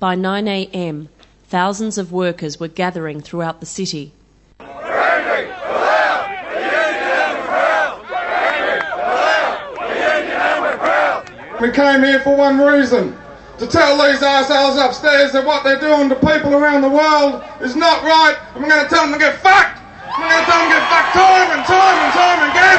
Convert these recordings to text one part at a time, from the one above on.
By 9 a.m, thousands of workers were gathering throughout the city. We came here for one reason, to tell these assholes upstairs that what they're doing to people around the world is not right, and we're going to tell them to get fucked. We're going to tell them to get fucked time and time and time again.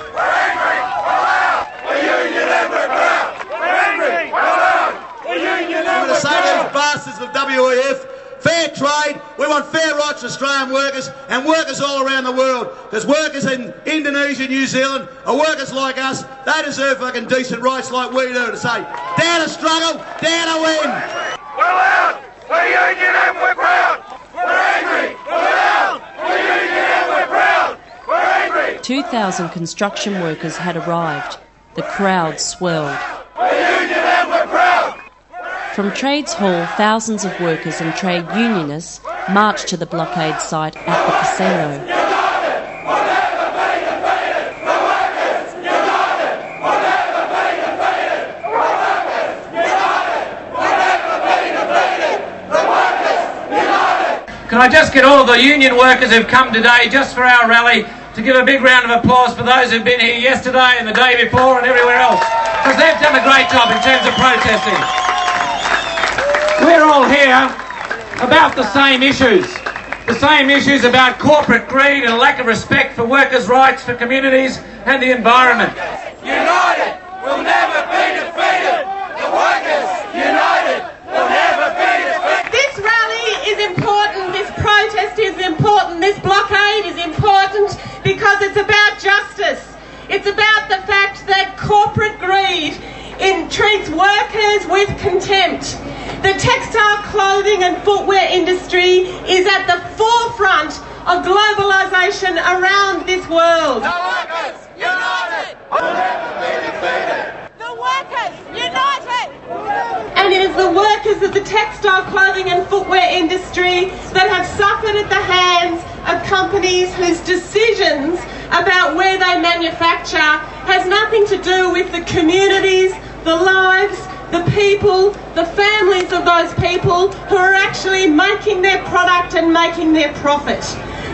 We're angry, we're loud, we're union and we're proud. We're angry, we're loud, we're union and we're proud. I'm going to say to these bastards of WEF, fair trade, we want fair rights for Australian workers and workers all around the world. Because workers in Indonesia, New Zealand, are workers like us. They deserve fucking decent rights like we do, to say, down to struggle, down to win. We're loud, we're union and we're proud. We're angry, we're loud, we're union and we're proud. We're angry. 2,000 construction workers had arrived. The crowd swelled. We're union and we're proud. From Trades Hall, thousands of workers and trade unionists marched to the blockade site at the casino. Can I just get all of the union workers who've come today just for our rally to give a big round of applause for those who've been here yesterday and the day before and everywhere else, because they've done a great job in terms of protesting. We're all here about the same issues about corporate greed and lack of respect for workers' rights, for communities and the environment. United, we'll never be defeated. The workers, united, will never be defeated. This rally is important, this protest is important, this blockade is important because it's about justice. It's about the fact that corporate greed treats workers with contempt. The textile, clothing and footwear industry is at the forefront of globalisation around this world. The workers, united, will never be defeated. The workers, united! And it is the workers of the textile, clothing and footwear industry that have suffered at the hands of companies whose decisions about where they manufacture has nothing to do with the communities, the lives, the people, the families of those people who are actually making their product and making their profit.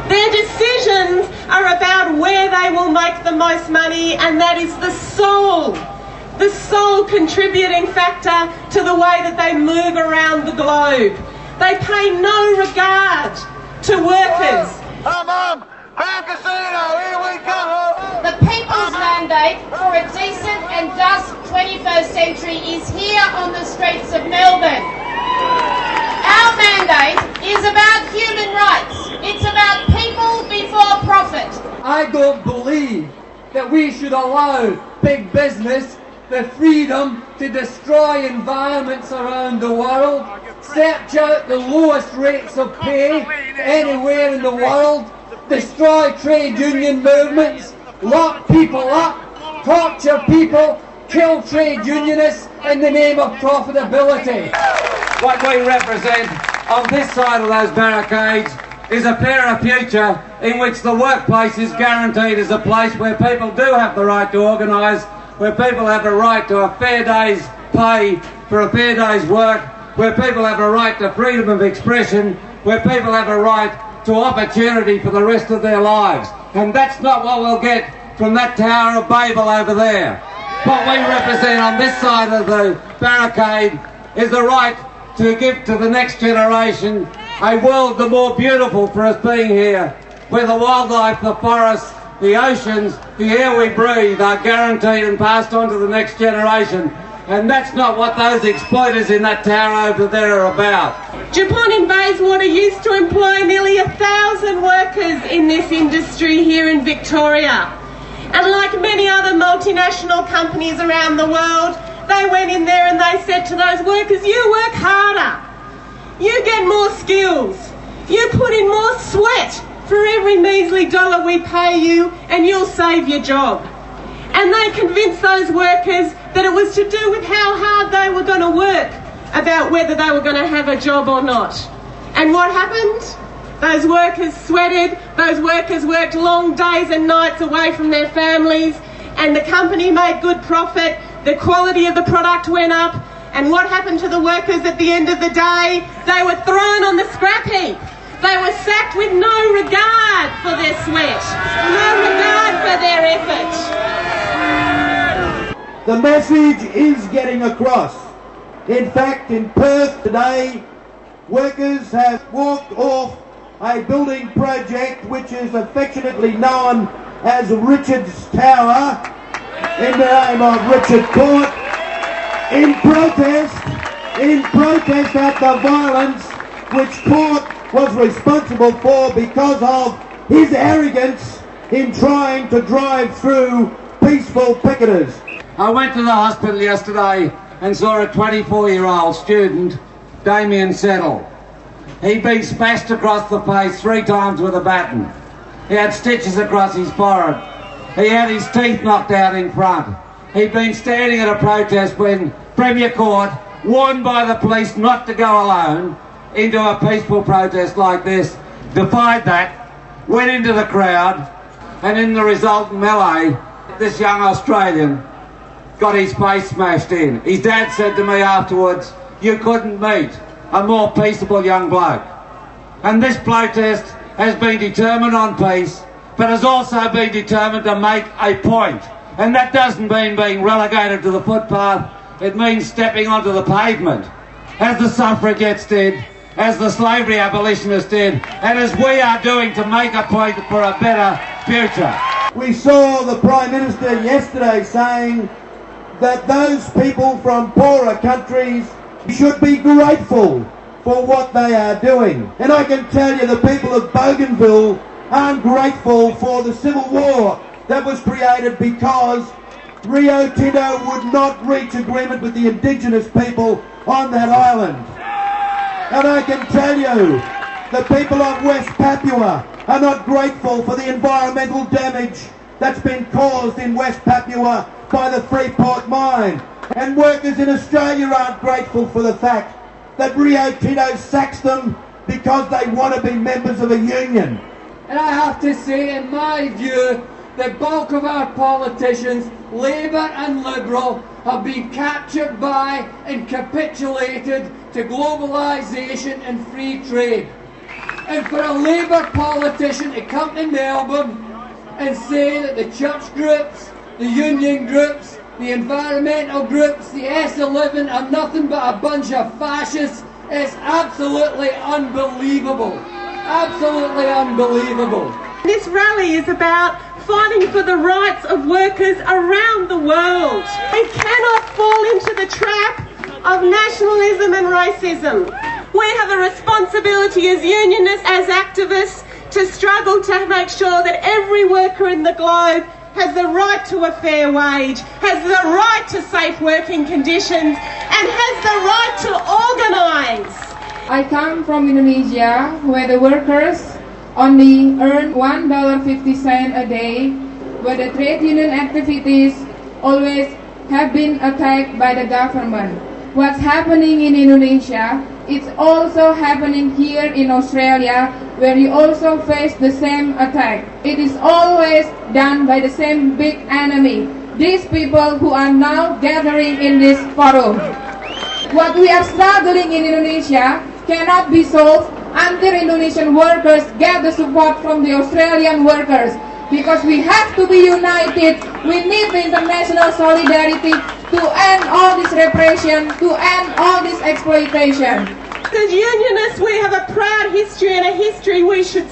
Their decisions are about where they will make the most money, and that is the sole contributing factor to the way that they move around the globe. They pay no regard to workers. Bam Casino, here we come! The people's mandate for a decent and just 21st century is here on the streets of Melbourne. Our mandate is about human rights. It's about people before profit. I don't believe that we should allow big business the freedom to destroy environments around the world, search out the lowest rates of pay anywhere in the world, destroy trade union movements, lock people up, torture people, kill trade unionists in the name of profitability. What we represent on this side of those barricades is a fairer future in which the workplace is guaranteed as a place where people do have the right to organise, where people have a right to a fair day's pay for a fair day's work, where people have a right to freedom of expression, where people have a right to opportunity for the rest of their lives. And that's not what we'll get from that Tower of Babel over there. What we represent on this side of the barricade is the right to give to the next generation a world the more beautiful for us being here, where the wildlife, the forests, the oceans, the air we breathe are guaranteed and passed on to the next generation. And that's not what those exploiters in that tower over there are about. DuPont in Bayswater used to employ nearly 1,000 workers in this industry here in Victoria. And like many other multinational companies around the world, they went in there and they said to those workers, you work harder, you get more skills, you put in more sweat for every measly dollar we pay you and you'll save your job. And they convinced those workers that it was to do with how hard they were going to work about whether they were going to have a job or not. And what happened? Those workers sweated, those workers worked long days and nights away from their families, and the company made good profit, the quality of the product went up, And what happened to the workers at the end of the day? They were thrown on the scrap heap. They were sacked with no regard for their sweat, no regard for their effort. The message is getting across. In fact, in Perth today, workers have walked off a building project which is affectionately known as Richard's Tower, in the name of Richard Court, in protest at the violence which Court was responsible for because of his arrogance in trying to drive through peaceful picketers. I went to the hospital yesterday and saw a 24-year-old student, Damien Settle. He'd been smashed across the face 3 times with a baton. He had stitches across his forehead. He had his teeth knocked out in front. He'd been standing at a protest when Premier Court, warned by the police not to go alone into a peaceful protest like this, defied that, went into the crowd, and in the resultant melee, this young Australian got his face smashed in. His dad said to me afterwards, "You couldn't meet a more peaceable young bloke." And this protest has been determined on peace, but has also been determined to make a point. And that doesn't mean being relegated to the footpath, it means stepping onto the pavement, as the suffragettes did, as the slavery abolitionists did, and as we are doing to make a point for a better future. We saw the Prime Minister yesterday saying that those people from poorer countries should be grateful for what they are doing. And I can tell you the people of Bougainville aren't grateful for the civil war that was created because Rio Tinto would not reach agreement with the indigenous people on that island. And I can tell you the people of West Papua are not grateful for the environmental damage that's been caused in West Papua by the Freeport mine. And workers in Australia aren't grateful for the fact that Rio Tinto sacks them because they want to be members of a union. And I have to say, in my view, the bulk of our politicians, Labour and Liberal, have been captured by and capitulated to globalisation and free trade. And for a Labour politician to come to Melbourne and say that the church groups, the union groups, the environmental groups, the S11 are nothing but a bunch of fascists is absolutely unbelievable. Absolutely unbelievable. This rally is about fighting for the rights of workers around the world. We cannot fall into the trap of nationalism and racism. We have a responsibility as unionists, as activists, to struggle to make sure that every worker in the globe has the right to a fair wage, has the right to safe working conditions, and has the right to organise. I come from Indonesia, where the workers only earn $1.50 a day, where the trade union activities always have been attacked by the government. What's happening in Indonesia, it's also happening here in Australia, where you also face the same attack. It is always done by the same big enemy, these people who are now gathering in this forum. What we are struggling in Indonesia cannot be solved until Indonesian workers get the support from the Australian workers, because we have to be united. We need the international solidarity to end all this repression, to end all this exploitation. As unionists, we have a proud history and a history we should